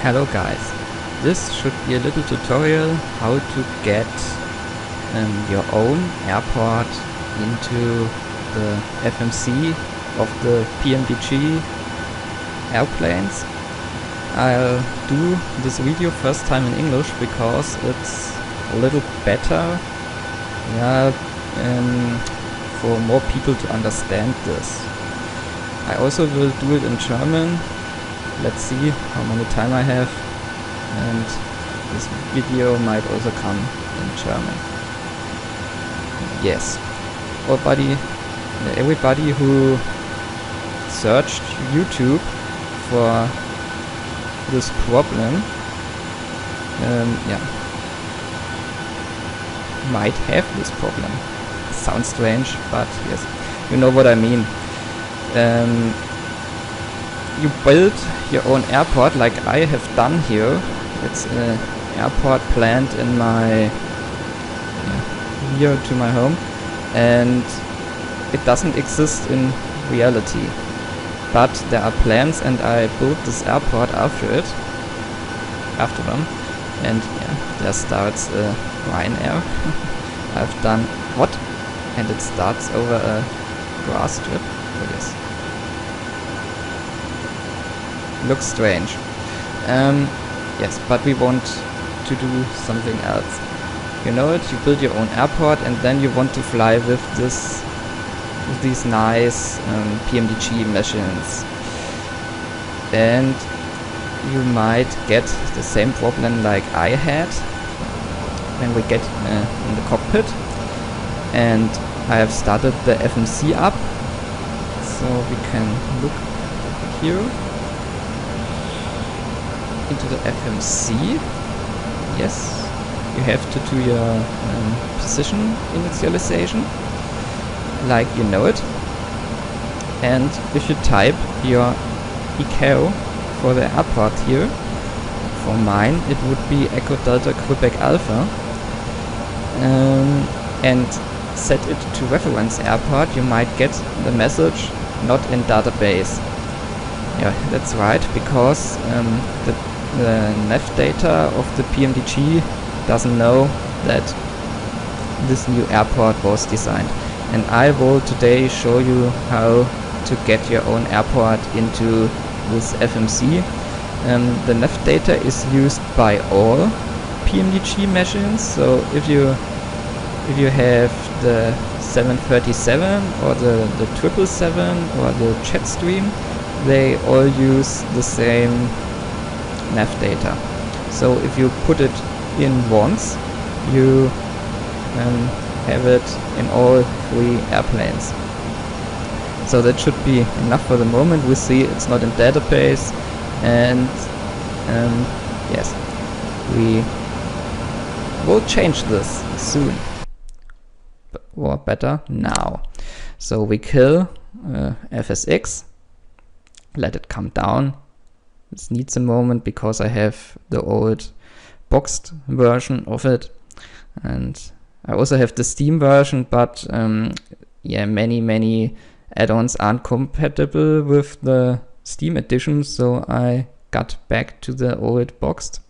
Hello guys, this should be a little tutorial how to get your own airport into the FMC of the PMDG airplanes. I'll do this video first time in English because it's a little better, for more people to understand this. I also will do it in German. Let's see how many time I have, and this video might also come in German. Yes, everybody who searched YouTube for this problem might have this problem. Sounds strange, but yes, you know what I mean. You build your own airport like I have done here. It's an airport planned in my near to my home, and it doesn't exist in reality, but there are plans and I built this airport after them, and there starts Ryanair. I've done what? And it starts over a grass strip. Oh yes. Looks strange. Yes, but we want to do something else. You know it, you build your own airport and then you want to fly with these nice PMDG machines. And you might get the same problem like I had when we get in the cockpit. And I have started the FMC up, so we can look here into the FMC. Yes, you have to do your position initialization like you know it, and if you type your ECO for the airport here, for mine it would be Echo Delta Quebec Alpha, and set it to reference airport, you might get the message not in database. Yeah, that's right, because the nav data of the PMDG doesn't know that this new airport was designed. And I will today show you how to get your own airport into this FMC. The nav data is used by all PMDG machines, so if you have the 737 or the 777 or the Jetstream, they all use the same nav data. So if you put it in once, you have it in all three airplanes. So that should be enough for the moment. We see it's not in database, and yes, we will change this soon, or better now. So we kill FSX, let it come down. It needs a moment because I have the old boxed version of it, and I also have the Steam version, but many add-ons aren't compatible with the Steam edition, so I got back to the old boxed.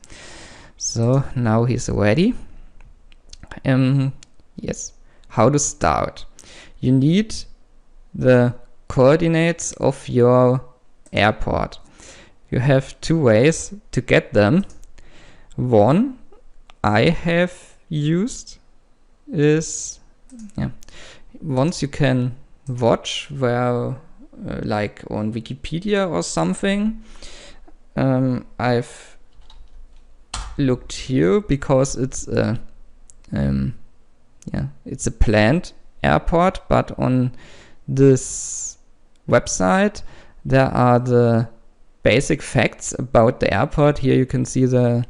So now he's ready. Yes, how to start? You need the coordinates of your airport. You have two ways to get them. One I have used is once you can watch where like on Wikipedia or something. I've looked here because it's a it's a planned airport, but on this website there are the basic facts about the airport. Here you can see the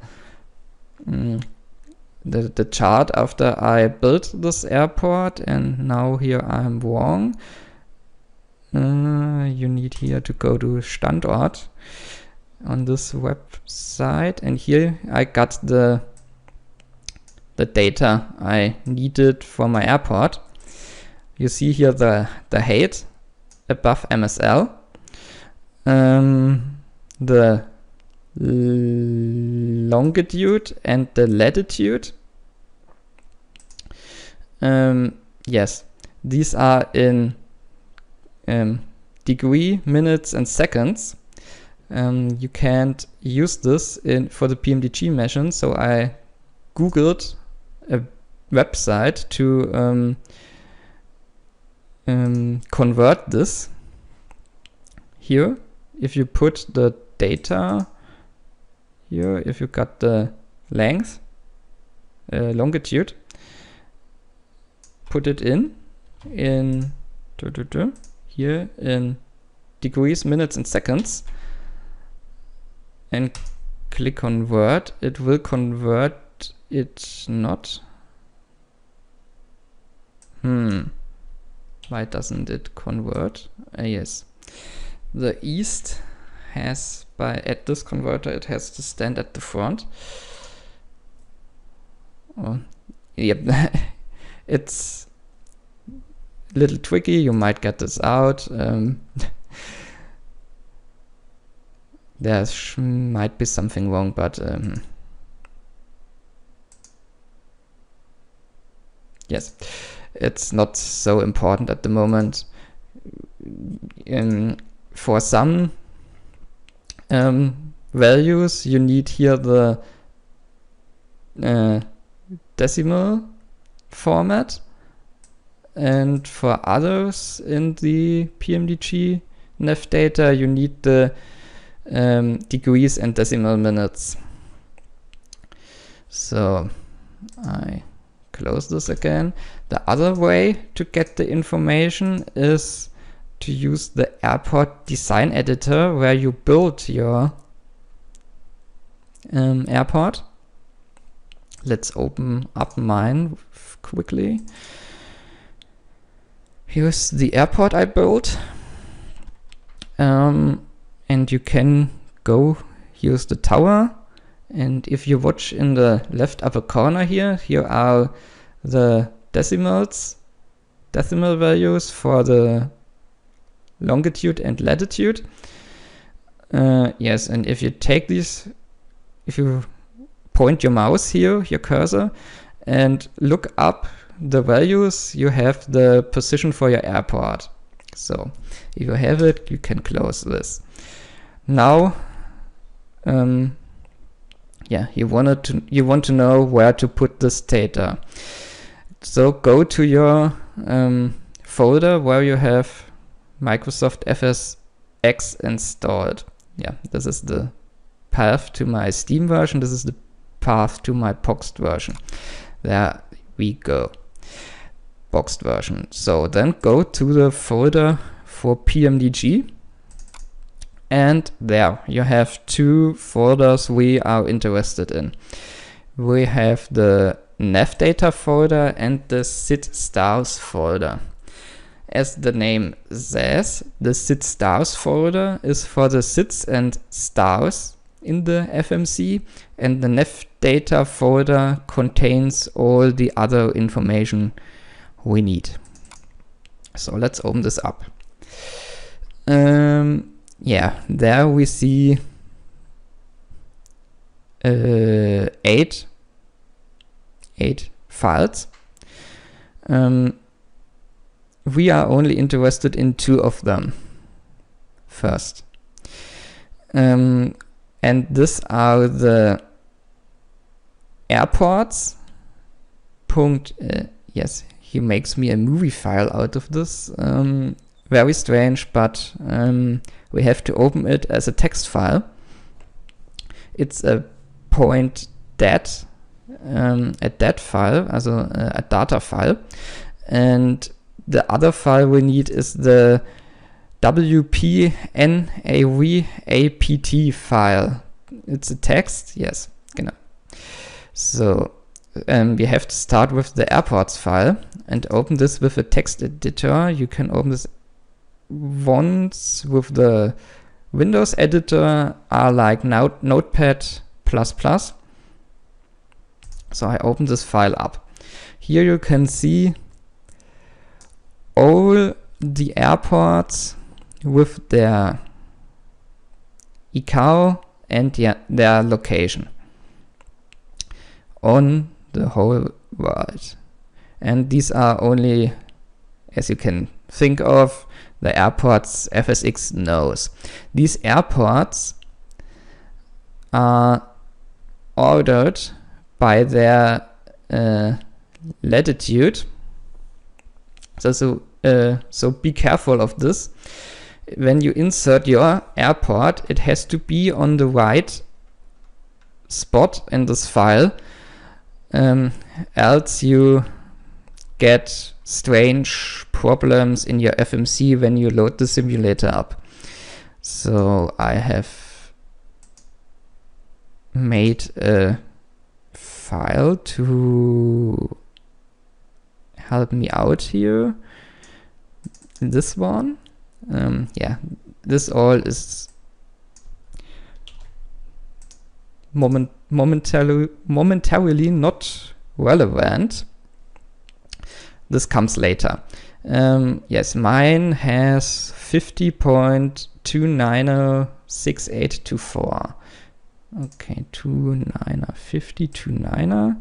chart after I built this airport, and now here I'm wrong. You need here to go to Standort on this website, and here I got the data I needed for my airport. You see here the height above MSL, the longitude and the latitude. Yes, these are in degree, minutes, and seconds. You can't use this for the PMDG machine, so I googled a website to convert this. Here, if you put the data here, if you got the length, longitude, put it in here in degrees, minutes, and seconds, and click convert, it will convert it not. Why doesn't it convert? Yes, the east has, at this converter, it has to stand at the front. Oh, yep. It's a little tricky, you might get this out. There might be something wrong, but yes, it's not so important at the moment. For some values, you need here the decimal format, and for others in the PMDG nav data, you need the degrees and decimal minutes. So I close this again. The other way to get the information is to use the airport design editor, where you build your airport. Let's open up mine quickly. Here's the airport I built. And you can go, here's the tower, and if you watch in the left upper corner here are the decimal values for the longitude and latitude. Yes, and if you take these, if you point your mouse here, your cursor, and look up the values, you have the position for your airport. So if you have it, you can close this. Now, yeah, you want to know where to put this data. So go to your folder where you have Microsoft FSX installed. Yeah, this is the path to my Steam version. This is the path to my boxed version. There we go. Boxed version. So then go to the folder for PMDG. And there you have two folders we are interested in. We have the nav data folder and the SID stars folder. As the name says, the SID stars folder is for the SIDs and stars in the FMC, and the nav data folder contains all the other information we need. So let's open this up. Yeah, there we see 8 files. We are only interested in 2 of them first. And these are the airports. Yes, he makes me a movie file out of this. Very strange, but we have to open it as a text file. It's a .dat, a dat file, also a data file. And the other file we need is the WPNAVAPT file. It's a text, yes, genau. So we have to start with the airports file and open this with a text editor. You can open this once with the Windows editor, are like Notepad++. So I open this file up. Here you can see all the airports with their ICAO and their location on the whole world. And these are only, as you can think of, the airports FSX knows. These airports are ordered by their latitude. So be careful of this. When you insert your airport, it has to be on the right spot in this file, else you get strange problems in your FMC when you load the simulator up. So I have made a file to help me out here. This one, yeah, this all is momentarily not relevant. This comes later. Yes, mine has 50.296824. Okay, 5029er.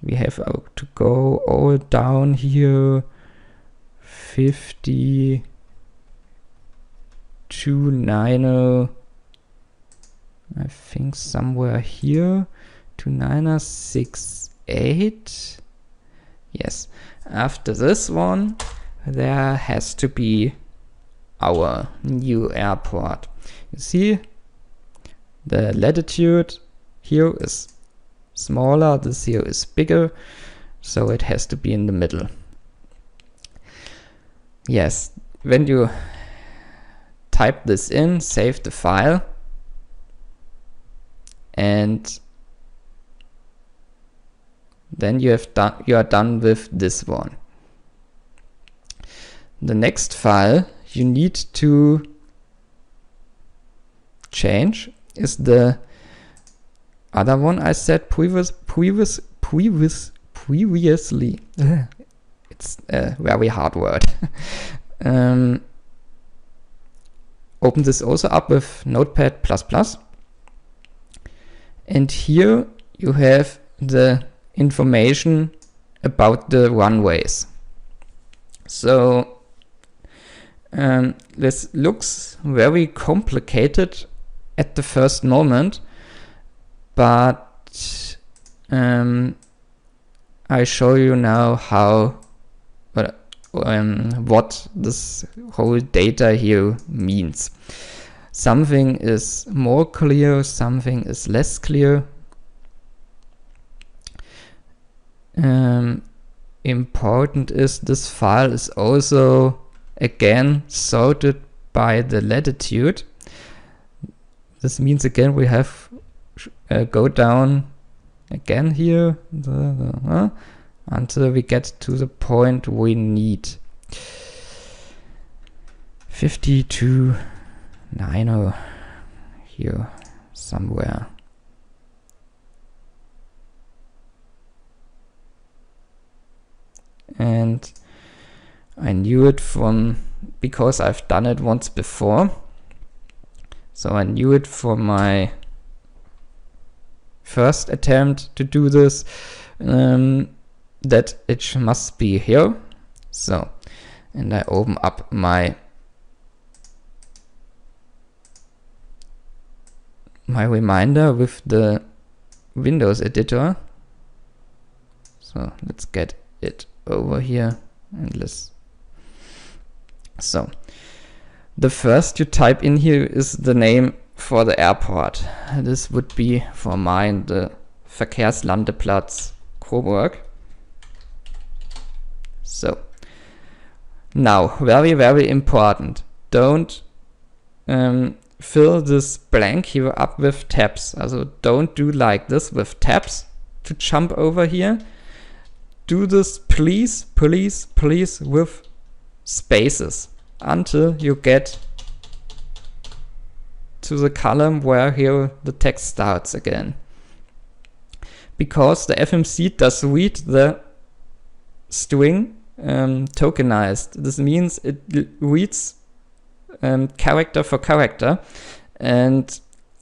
We have to go all down here. 5029er. I think somewhere here. 2968. Yes. After this one, there has to be our new airport. You see, the latitude here is smaller, this here is bigger, so it has to be in the middle. Yes, when you type this in, save the file, and then you are done with this one. The next file you need to change is the other one I said previously. It's a very hard word. Open this also up with Notepad++, and here you have the information about the runways. So this looks very complicated at the first moment, but I show you now how what this whole data here means. Something is more clear, something is less clear. Important is this file is also again sorted by the latitude. This means again we have go down again here until we get to the point we need. 5290 here somewhere. And I knew it because I've done it once before. So I knew it from my first attempt to do this, that it must be here. So, and I open up my reminder with the Windows editor. So let's get it over here and so the first you type in here is the name for the airport. This would be for mine the Verkehrslandeplatz Coburg. So now very important, don't fill this blank here up with tabs. Also don't do like this with tabs to jump over here. Do this please with spaces until you get to the column where here the text starts again. Because the FMC does read the string tokenized. This means it reads character for character, and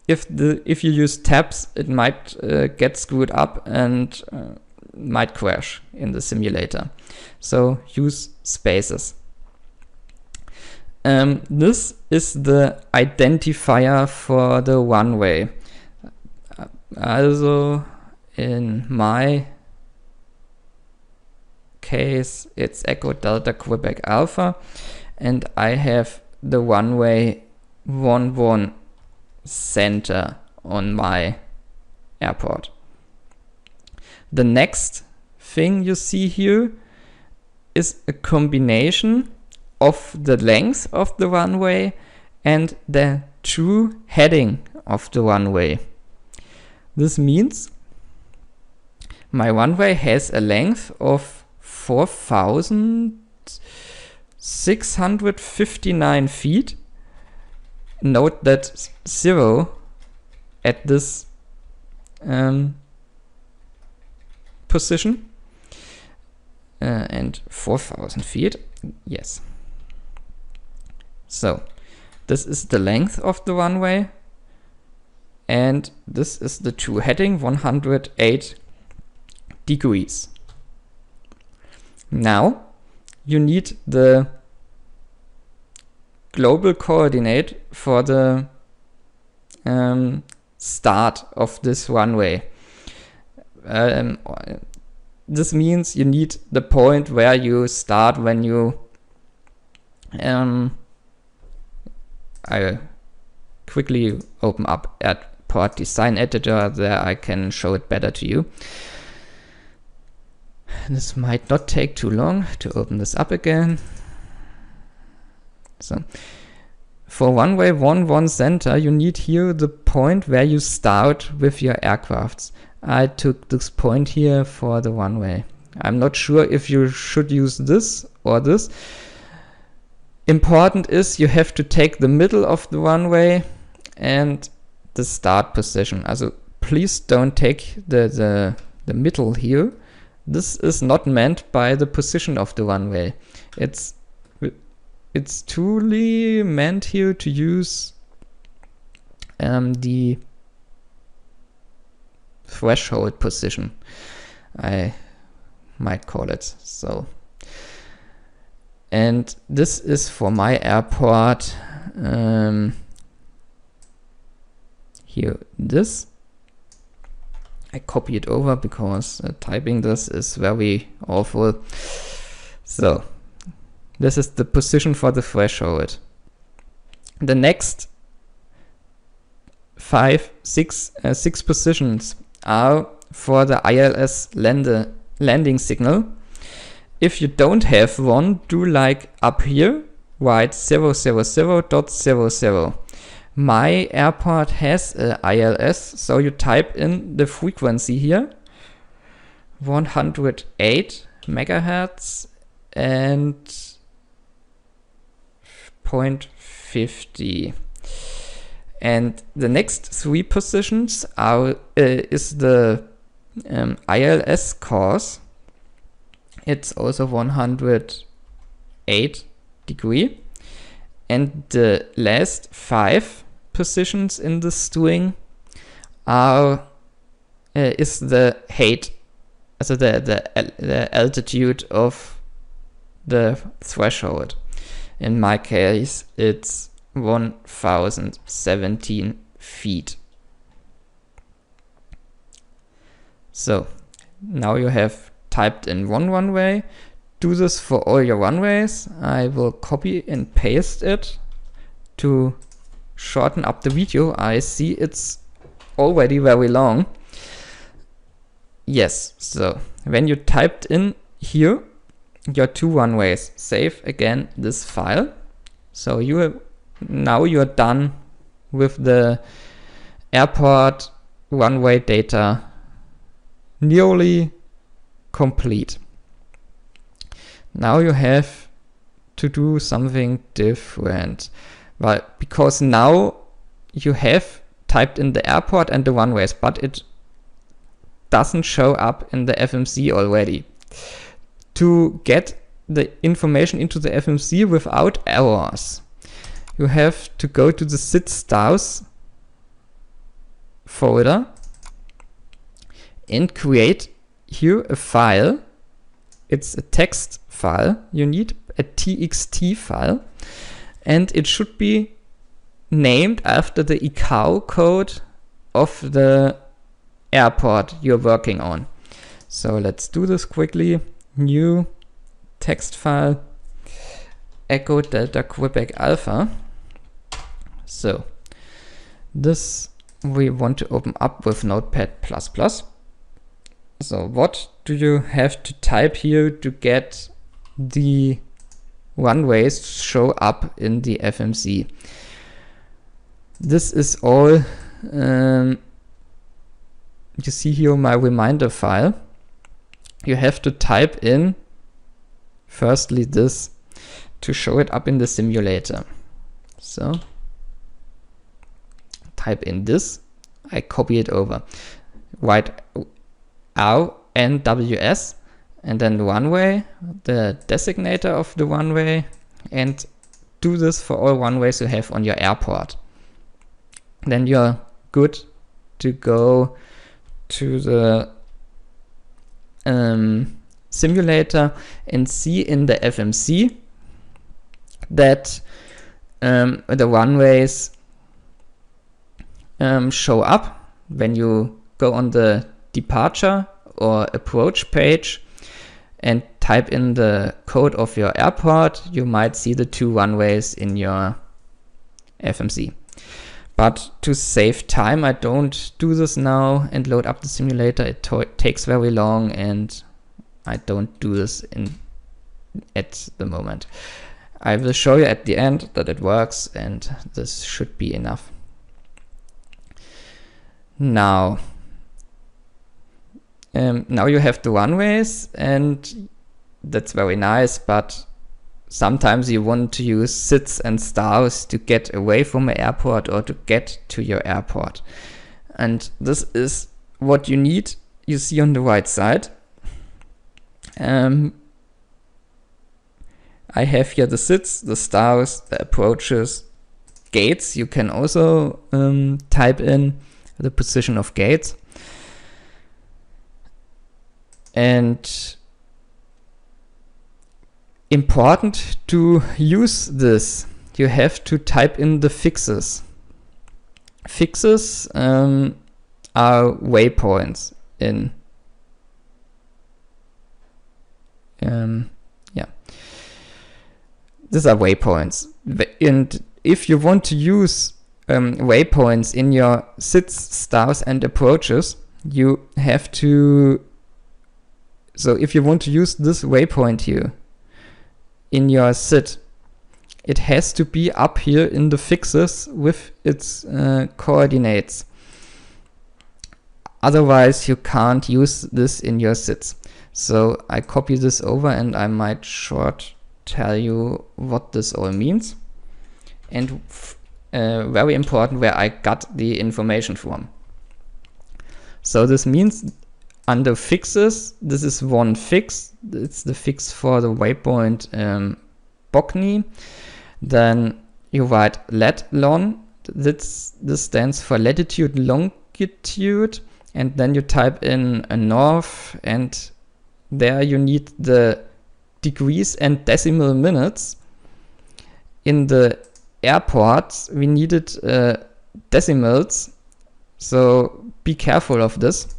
if you use tabs, it might get screwed up and might crash in the simulator. So use spaces. This is the identifier for the runway. Also in my case it's Echo Delta Quebec Alpha, and I have the runway 11 center on my airport. The next thing you see here is a combination of the length of the runway and the true heading of the runway. This means my runway has a length of 4,659 feet. Note that 0 at this position and 4,000 feet. Yes. So this is the length of the runway, and this is the true heading, 108 degrees. Now you need the global coordinate for the start of this runway. This means you need the point where you start when you I quickly open up Airport Design Editor, there I can show it better to you. This might not take too long to open this up again. So for runway 11 center, you need here the point where you start with your aircrafts. I took this point here for the runway. I'm not sure if you should use this or this. Important is you have to take the middle of the runway and the start position. Also please don't take the middle here. This is not meant by the position of the runway. It's truly meant here to use the threshold position, I might call it so. And this is for my airport here. This I copy it over because typing this is very awful. So this is the position for the threshold. The next six positions are for the ILS landing signal. If you don't have one, do like up here, write 000.00. My airport has a ILS, so you type in the frequency here, 108 megahertz and 0.50. And the next three positions are is the ILS course. It's also 108 degree. And the last 5 positions in the string are is the height, also the altitude of the threshold. In my case, it's 1017 feet. So now you have typed in one runway. Do this for all your runways. I will copy and paste it to shorten up the video. I see it's already very long. Yes, so when you typed in here your 2 runways, save again this file. So now you're done with the airport runway data, nearly complete. Now you have to do something different. Well, because now you have typed in the airport and the runways, but it doesn't show up in the FMC already. To get the information into the FMC without errors, you have to go to the sit stars folder and create here a file. It's a text file. You need a txt file, and it should be named after the ICAO code of the airport you're working on. So let's do this quickly. New text file, Echo Delta Quebec Alpha. So this we want to open up with Notepad++. So what do you have to type here to get the runways to show up in the FMC? This is all you see here my reminder file. You have to type in firstly this to show it up in the simulator. So type in this, I copy it over, write RNWS and then runway, the designator of the runway, and do this for all runways you have on your airport. Then you're good to go to the simulator and see in the FMC that the runways show up. When you go on the departure or approach page and type in the code of your airport, you might see the 2 runways in your FMC. But to save time, I don't do this now and load up the simulator. It takes very long, and I don't do this at the moment. I will show you at the end that it works, and this should be enough. Now you have the runways, and that's very nice, but sometimes you want to use SIDs and stars to get away from an airport or to get to your airport. And this is what you need. You see on the right side. I have here the SIDs, the stars, the approaches, gates. You can also type in the position of gates. And important to use this, you have to type in the fixes. Fixes are waypoints in these are waypoints, and if you want to use waypoints in your SIDs, stars and approaches, you have to, so if you want to use this waypoint here in your SID, it has to be up here in the fixes with its coordinates. Otherwise you can't use this in your SIDs. So I copy this over, and I might short tell you what this all means, and very important, where I got the information from. So this means under fixes, this is one fix. It's the fix for the waypoint Bogny. Then you write lat-lon. This stands for latitude, longitude. And then you type in a north, and there you need the degrees and decimal minutes. In the airports, we needed decimals. So be careful of this.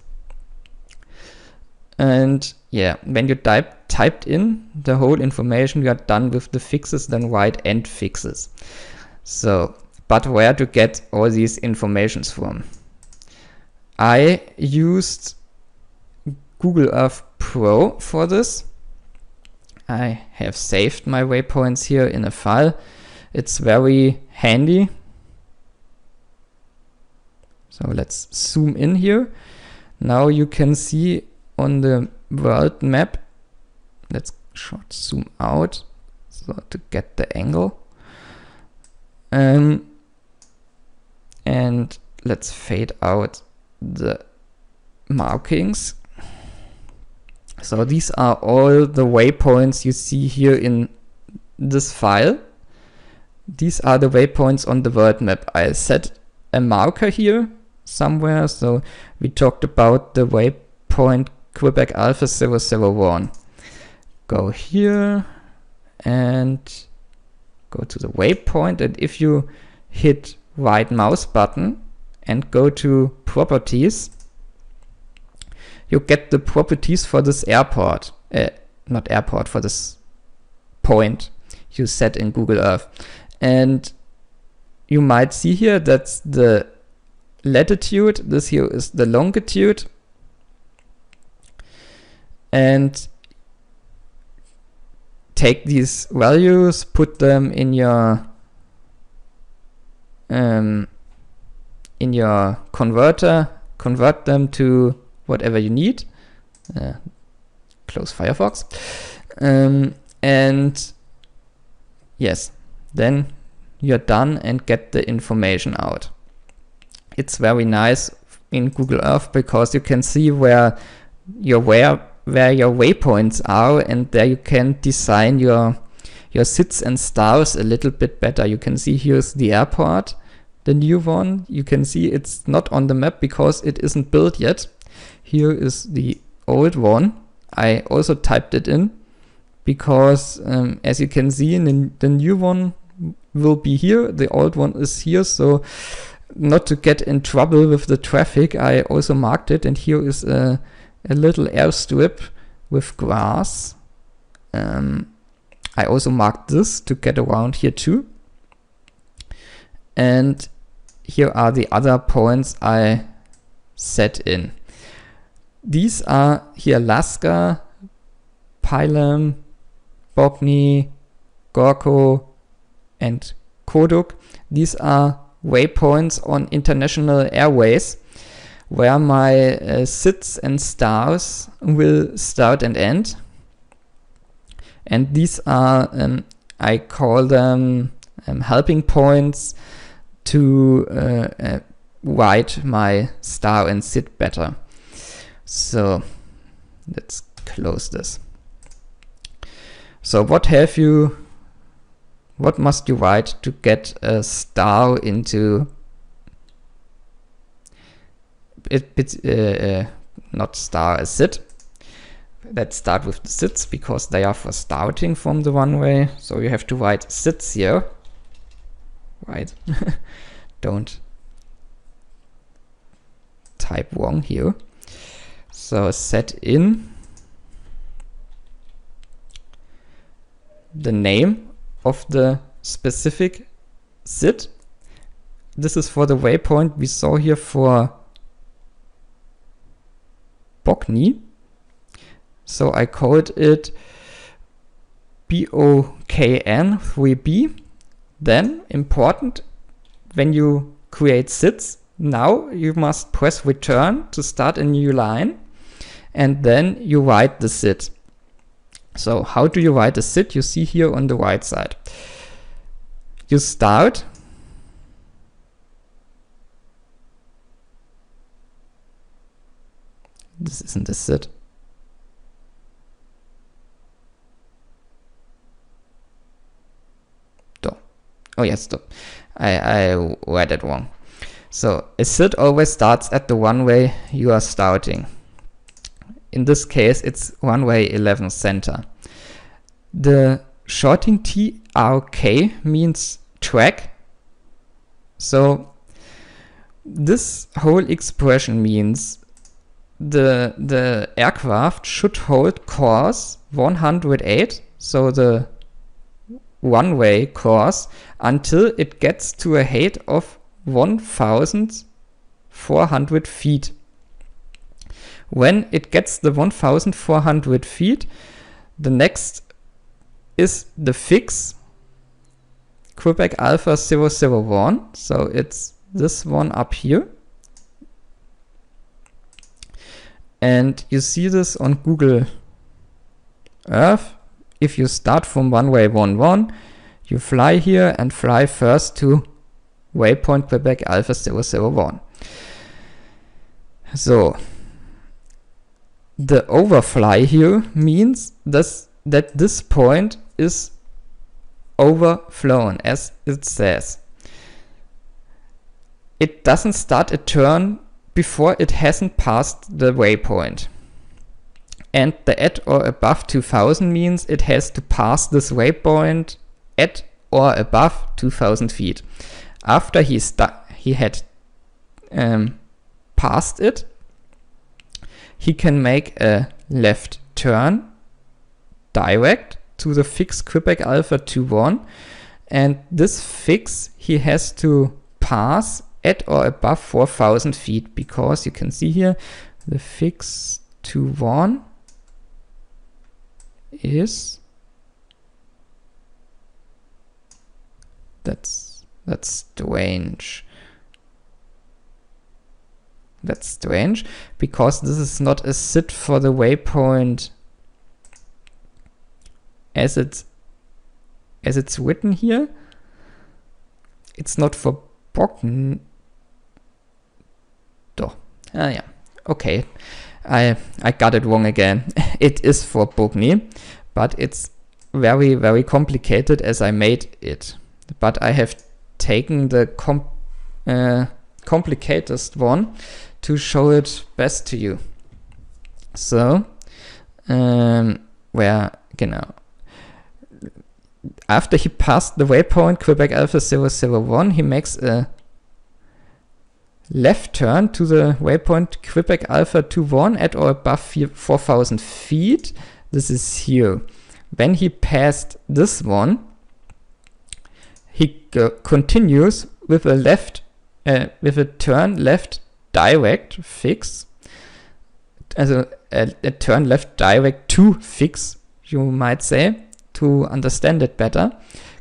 And yeah, when you typed in the whole information, you are done with the fixes, then write end fixes. So, but where to get all these informations from? I used Google Earth Pro for this. I have saved my waypoints here in a file. It's very handy. So let's zoom in here. Now you can see on the world map, let's short zoom out so to get the angle, and let's fade out the markings. So these are all the waypoints you see here in this file. These are the waypoints on the world map. I set a marker here, somewhere. So we talked about the waypoint Quebec Alpha 001. Go here and go to the waypoint, and if you hit right mouse button and go to properties, you get the properties for this airport, not airport, for this point you set in Google Earth. And you might see here that's the latitude, this here is the longitude, and take these values, put them in your converter, convert them to whatever you need. Close Firefox, and yes, then you're done and get the information out. It's very nice in Google Earth because you can see where your waypoints are, and there you can design your sits and stars a little bit better. You can see here's the airport, the new one. You can see it's not on the map because it isn't built yet. Here is the old one. I also typed it in because as you can see, the new one will be here, the old one is here, so not to get in trouble with the traffic, I also marked it, and here is a little airstrip with grass. I also marked this to get around here too. And here are the other points I set in. These are here Alaska, Pilem, Bogny, Gorko, and Koduk. These are waypoints on international airways where my sits and stars will start and end. And these are, I call them helping points to write my star and sit better. So let's close this. So what must you write to get a star into not star, a sit? Let's start with the sits because they are for starting from the runway. So you have to write sits here, right? Don't type wrong here. So set in the name of the specific sit. This is for the waypoint we saw here for Bogny. So I called it BOKN 3B. Then, important, when you create sits, now you must press return to start a new line, and then you write the sit. So how do you write a sit? You see here on the right side. You start this isn't a sit. Oh yes, stop. I read it wrong. So a sit always starts at the runway you are starting. In this case, it's runway 11 center. The shorting TRK means track. So this whole expression means the aircraft should hold course 108, so the runway course, until it gets to a height of 1,400 feet. When it gets the 1,400 feet, the next is the fix Quebec Alpha 001. So it's this one up here. And you see this on Google Earth. If you start from runway 11, you fly here and fly first to waypoint Quebec Alpha 001. So the overfly here means that this point is overflown, as it says. it doesn't start a turn before it hasn't passed the waypoint. And the at or above 2000 means it has to pass this waypoint at or above 2000 feet. After he had passed it, he can make a left turn direct to the fix Quebec Alpha 21, and this fix he has to pass at or above 4000 feet, because you can see here the fix 21 is that's strange. That's strange because this is not a sit for the waypoint as it's written here. It's not for Bogny. Yeah, okay. I got it wrong again. It is for Bogny, but it's very, very complicated as I made it. But I have taken the complicatest one to show it best to you. So, after he passed the waypoint Quebec Alpha 001, he makes a left turn to the waypoint Quebec Alpha 21 at or above 4000 feet. This is here. When he passed this one, he continues with a turn left direct fix, also a turn left direct to fix, you might say, to understand it better.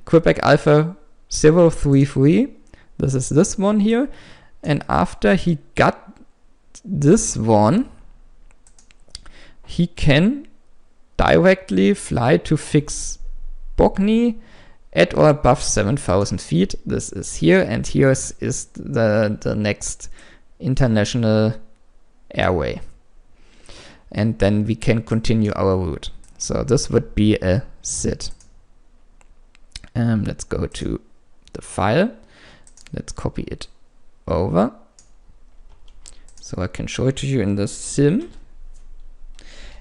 Quebec Alpha 033, this is this one here, and after he got this one, he can directly fly to fix Bogny at or above 7000 feet. This is here, and here is the next international airway. And then we can continue our route. So this would be a sit. Let's go to the file. Let's copy it over. So I can show it to you in the sim.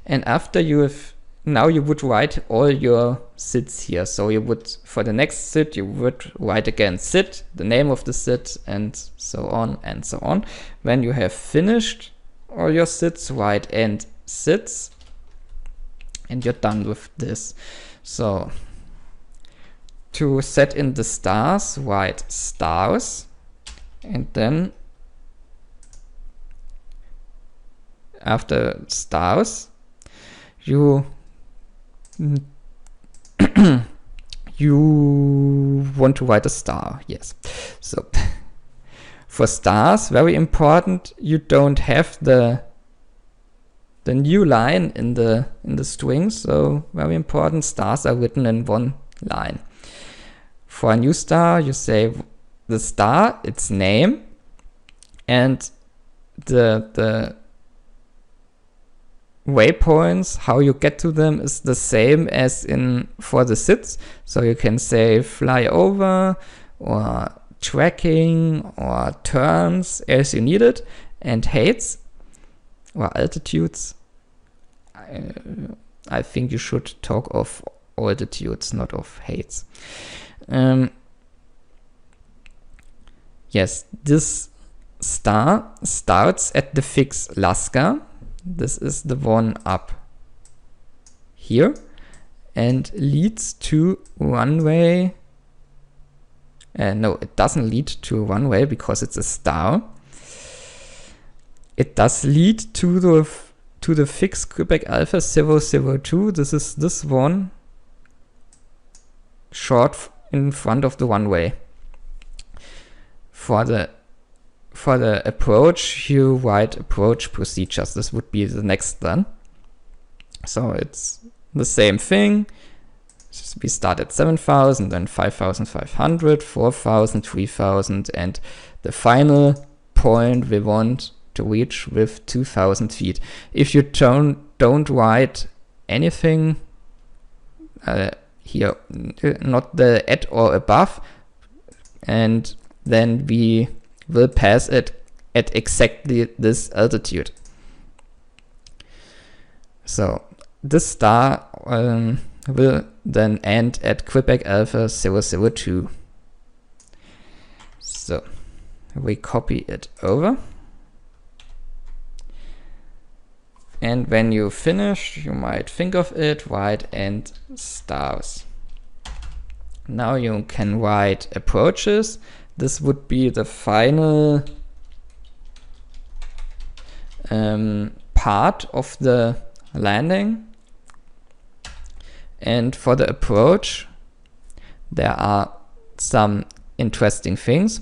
And after you have, now you would write all your sits here. So you would, for the next sit, you would write again sit, the name of the sit, and so on and so on. When you have finished all your sits, write end sits, and you're done with this. So to set in the stars, write stars, and then after stars, you want to write a star, yes. So for stars, very important, you don't have the new line in the string, so very important, stars are written in one line. For a new star, you say the star, its name, and the waypoints, how you get to them is the same as in for the sits. So you can say fly over or tracking or turns as you need it, and heights or altitudes. I think you should talk of altitudes, not of heights. Yes, this star starts at the fix Lasker. This is the one up here and leads to runway. No, it doesn't lead to a runway because it's a star. It does lead to the fix Quebec Alpha 002. This is this one short in front of the runway. For the approach, you write approach procedures. This would be the next one. So it's the same thing. We start at 7,000, then 5,500, 4,000, 3,000, and the final point we want to reach with 2,000 feet. If you don't write anything here, not the at or above, and then we will pass it at exactly this altitude. So this star will then end at Quebec Alpha 002. So we copy it over. And when you finish, you might think of it, write end stars. Now you can write approaches. This would be the final part of the landing. And for the approach, there are some interesting things.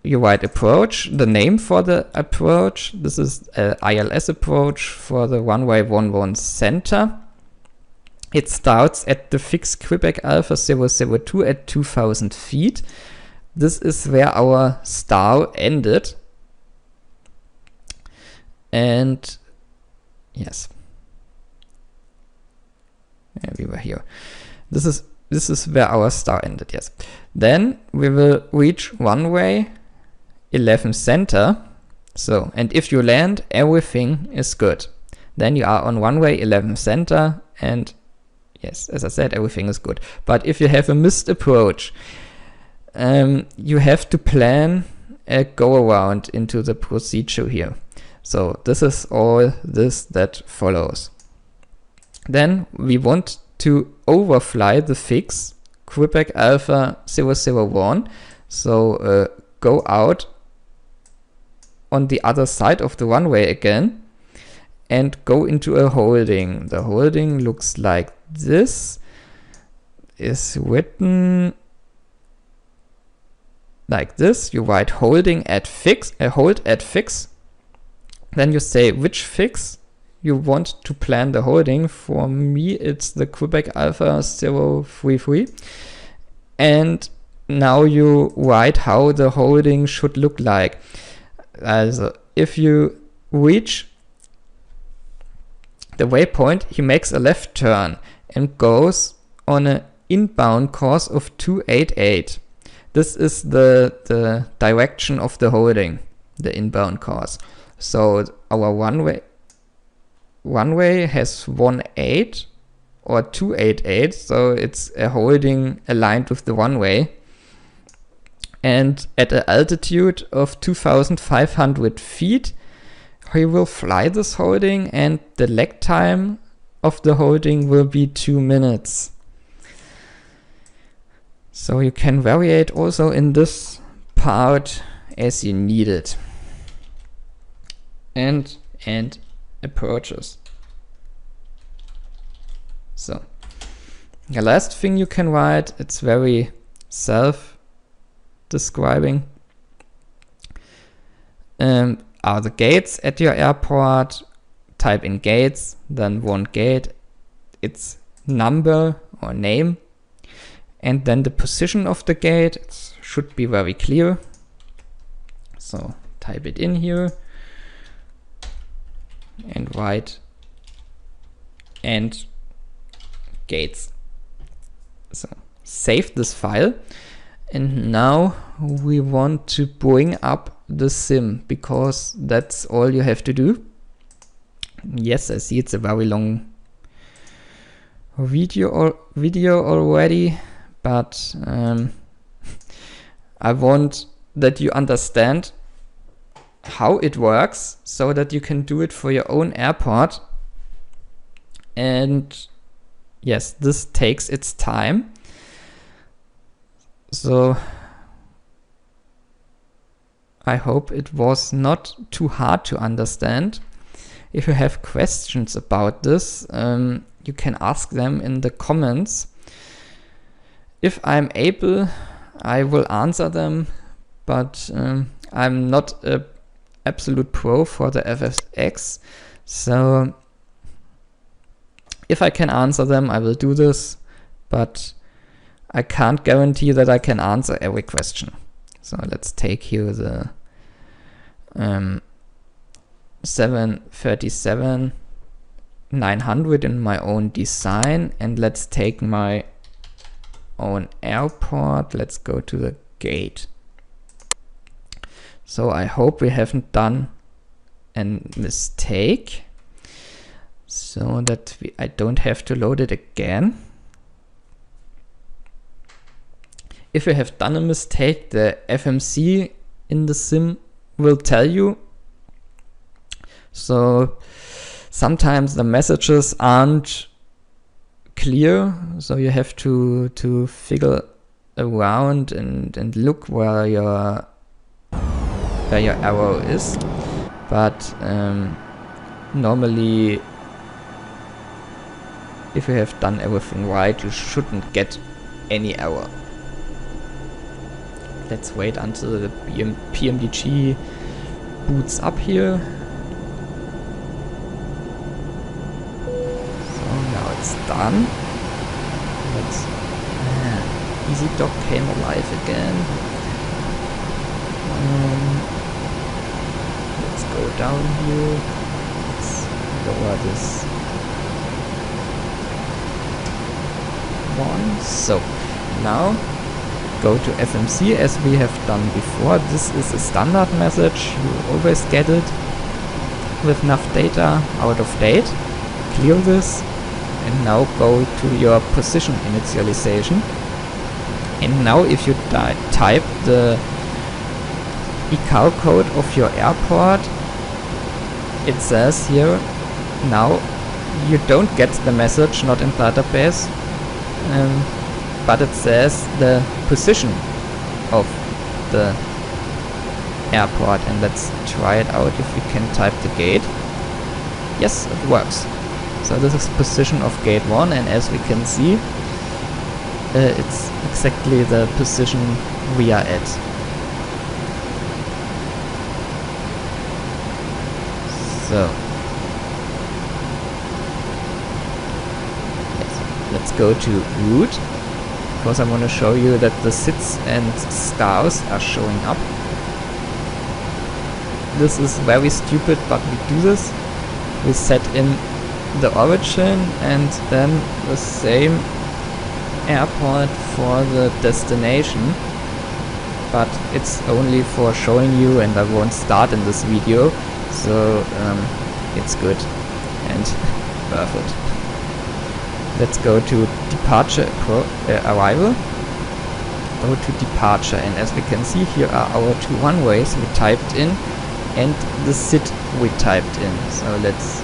You write approach, the name for the approach. This is a ILS approach for the runway 11 center. It starts at the fixed Quebec Alpha 002 at 2000 feet. This is where our star ended. And yes, yeah, we were here. This is where our star ended, yes. Then we will reach runway 11 center. So, and if you land, everything is good. Then you are on runway 11 center, and yes, as I said, everything is good. But if you have a missed approach, you have to plan a go around into the procedure here. So this is all this that follows. Then we want to overfly the fix Quebec Alpha 001. So go out on the other side of the runway again and go into a holding. The holding looks like this. Is written like this. You write holding at fix, hold at fix. Then you say which fix you want to plan the holding. For me, it's the Quebec Alpha 033. And now you write how the holding should look like. Also, if you reach the waypoint, he makes a left turn and goes on an inbound course of 288. This is the direction of the holding, the inbound course. So our runway has 18 or 288, so it's a holding aligned with the runway. And at an altitude of 2,500 feet, he will fly this holding, and the lag time of the holding will be 2 minutes. So you can variate also in this part as you need it. And approaches. So the last thing you can write, it's very self-describing, are the gates at your airport. Type in gates, then one gate, its number or name, and then the position of the gate. It should be very clear. So type it in here and write and gates. So save this file, and now we want to bring up the sim, because that's all you have to do. Yes, I see it's a very long video already, but I want that you understand how it works so that you can do it for your own airport. And yes, this takes its time. So I hope it was not too hard to understand. If you have questions about this, you can ask them in the comments. If I'm able, I will answer them, but I'm not an absolute pro for the FSX. So if I can answer them, I will do this, but I can't guarantee that I can answer every question. So let's take here the 737-900 in my own design, and let's take my own airport. Let's go to the gate. So I hope we haven't done a mistake, so that I don't have to load it again. If you have done a mistake, the FMC in the sim will tell you. So sometimes the messages aren't clear, so you have to figure around and look where your arrow is. But normally, if you have done everything right, you shouldn't get any error. Let's wait until the PMDG boots up here. So now it's done. Let's EasyDock came alive again. Let's go down here. Let's lower this one. So now go to FMC as we have done before. This is a standard message. You always get it with enough data out of date. Clear this and now go to your position initialization. And now if you type the ecal code of your airport, it says here now you don't get the message not in database, but it says the position of the airport. And let's try it out if we can type the gate. Yes, it works. So this is position of gate 1, and as we can see, it's exactly the position we are at. So yes, let's go to route, because I want to show you that the SIDs and stars are showing up. This is very stupid, but we do this. We set in the origin and then the same airport for the destination, but it's only for showing you, and I won't start in this video, so it's good and worth it. Let's go to departure arrival. Go to departure, and as we can see, here are our two runways we typed in and the SID we typed in. So let's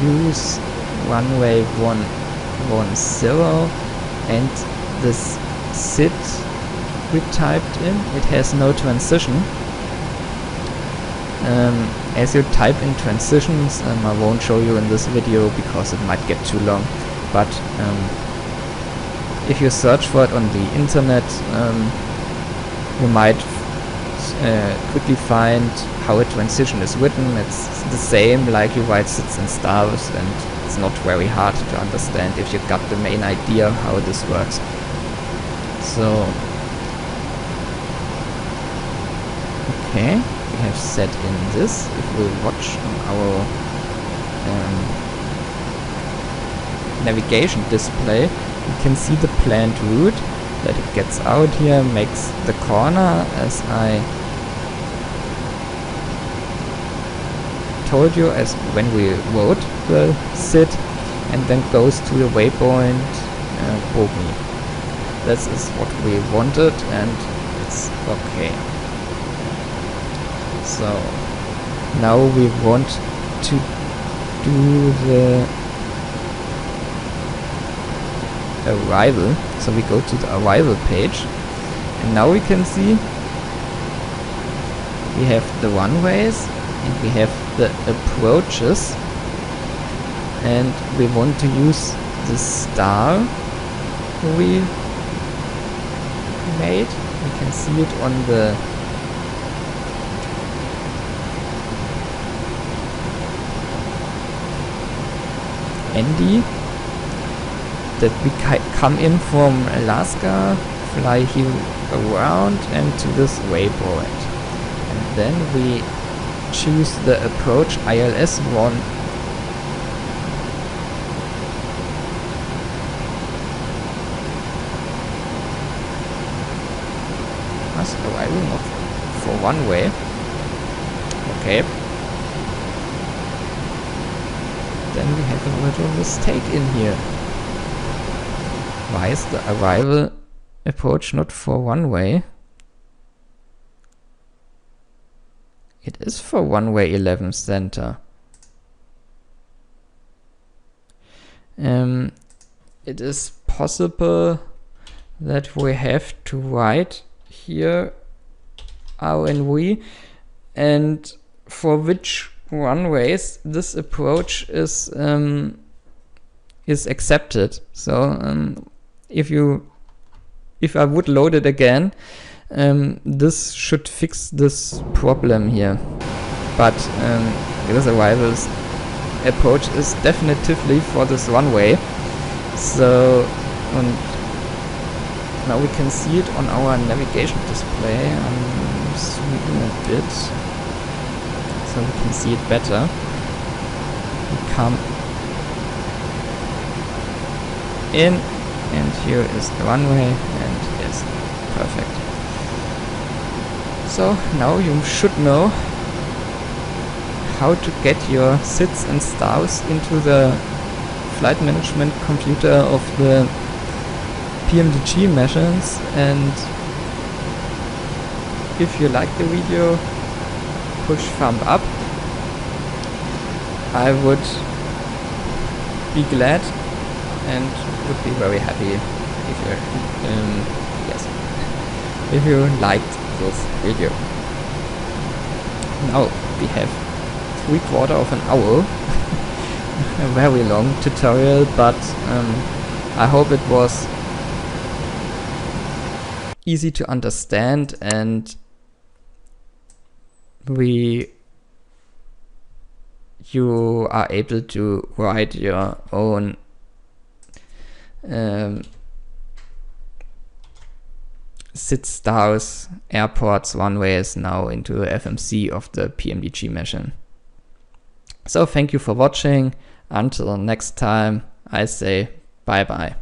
use runway 110 and this SID we typed in. It has no transition. As you type in transitions, I won't show you in this video because it might get too long, but if you search for it on the internet, you might quickly find how a transition is written. It's the same like you write SIDs and stars, and it's not very hard to understand if you got the main idea how this works. So okay, we have set in this. If we watch on our navigation display, you can see the planned route, that it gets out here, makes the corner as I told you as when we wrote the SID, and then goes to the waypoint Bogni. This is what we wanted, and it's okay. So now we want to do the arrival, so we go to the arrival page, and now we can see we have the runways and we have the approaches, and we want to use the star we made. We can see it on the ENG, that we come in from Alaska, fly here around and to this waypoint, and then we choose the approach ILS 1. Arrival not for one way. Okay. Then we have a little mistake in here. Why is the arrival approach not for one way? It is for one way 11 center. It is possible that we have to write here RNV, and for which runways this approach is accepted. So if I would load it again, this should fix this problem here. But this arrivals approach is definitively for this runway. So, and now we can see it on our navigation display. I'm zooming a bit so we can see it better. We come in, and here is the runway, and yes, perfect. So now you should know how to get your sits and stars into the flight management computer of the PMDG machines. And if you like the video, push thumb up. I would be glad and would be very happy if you if you liked this video. Now we have 3/4 of an hour. A very long tutorial, but I hope it was easy to understand, and you are able to write your own sit stars, airports, runways now into the FMC of the PMDG machine. So thank you for watching. Until next time, I say bye bye.